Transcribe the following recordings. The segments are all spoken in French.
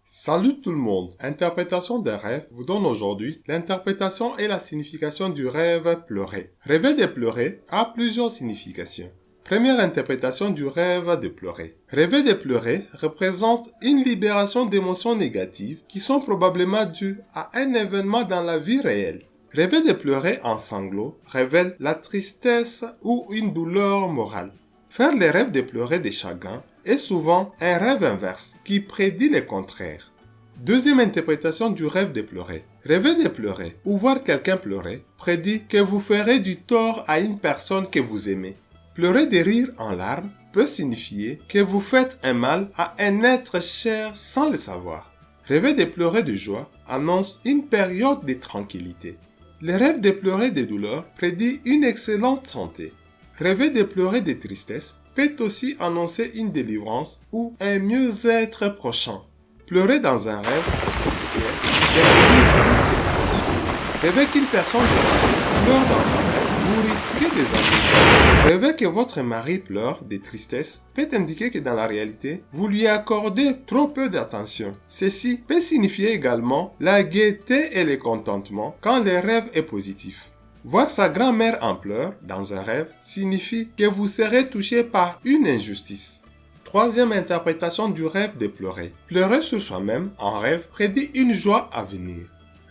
Salut tout le monde, Interprétation des rêves vous donne aujourd'hui l'interprétation et la signification du rêve pleuré. Rêver de pleurer a plusieurs significations. Première interprétation du rêve de pleurer. Rêver de pleurer représente une libération d'émotions négatives qui sont probablement dues à un événement dans la vie réelle. Rêver de pleurer en sanglots révèle la tristesse ou une douleur morale. Faire les rêves de pleurer des chagrins est souvent un rêve inverse qui prédit le contraire. Deuxième interprétation du rêve de pleurer. Rêver de pleurer ou voir quelqu'un pleurer prédit que vous ferez du tort à une personne que vous aimez. Pleurer de rire en larmes peut signifier que vous faites un mal à un être cher sans le savoir. Rêver de pleurer de joie annonce une période de tranquillité. Le rêve de pleurer de douleur prédit une excellente santé. Rêver de pleurer de tristesse peut aussi annoncer une délivrance ou un mieux-être prochain. Pleurer dans un rêve au cimetière symbolise une séparation. Rêver qu'une personne décédée pleure dans un rêve, vous risquez des ennuis. Rêver que votre mari pleure de tristesse peut indiquer que dans la réalité, vous lui accordez trop peu d'attention. Ceci peut signifier également la gaieté et le contentement quand le rêve est positif. Voir sa grand-mère en pleurs dans un rêve signifie que vous serez touché par une injustice. Troisième interprétation du rêve de pleurer. Pleurer sur soi-même en rêve prédit une joie à venir.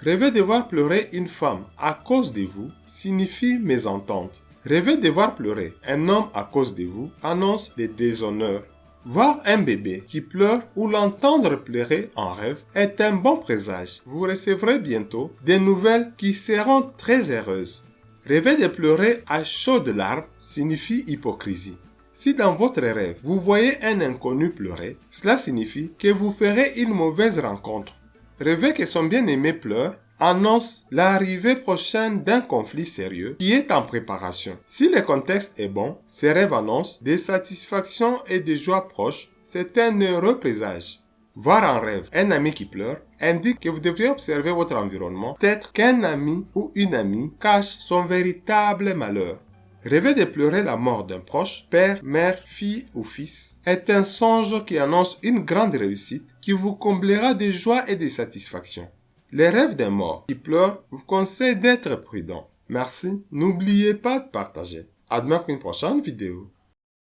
Rêver de voir pleurer une femme à cause de vous signifie mésentente. Rêver de voir pleurer un homme à cause de vous annonce le déshonneur. Voir un bébé qui pleure ou l'entendre pleurer en rêve est un bon présage. Vous recevrez bientôt des nouvelles qui seront très heureuses. Rêver de pleurer à chaudes larmes signifie hypocrisie. Si dans votre rêve, vous voyez un inconnu pleurer, cela signifie que vous ferez une mauvaise rencontre. Rêver que son bien-aimé pleure annonce l'arrivée prochaine d'un conflit sérieux qui est en préparation. Si le contexte est bon, ces rêves annoncent des satisfactions et des joies proches. C'est un heureux présage. Voir en rêve un ami qui pleure indique que vous devriez observer votre environnement. Peut-être qu'un ami ou une amie cache son véritable malheur. Rêver de pleurer la mort d'un proche, père, mère, fille ou fils, est un songe qui annonce une grande réussite qui vous comblera de joie et de satisfaction. Les rêves d'un mort qui pleure vous conseillent d'être prudent. Merci, n'oubliez pas de partager. À demain pour une prochaine vidéo.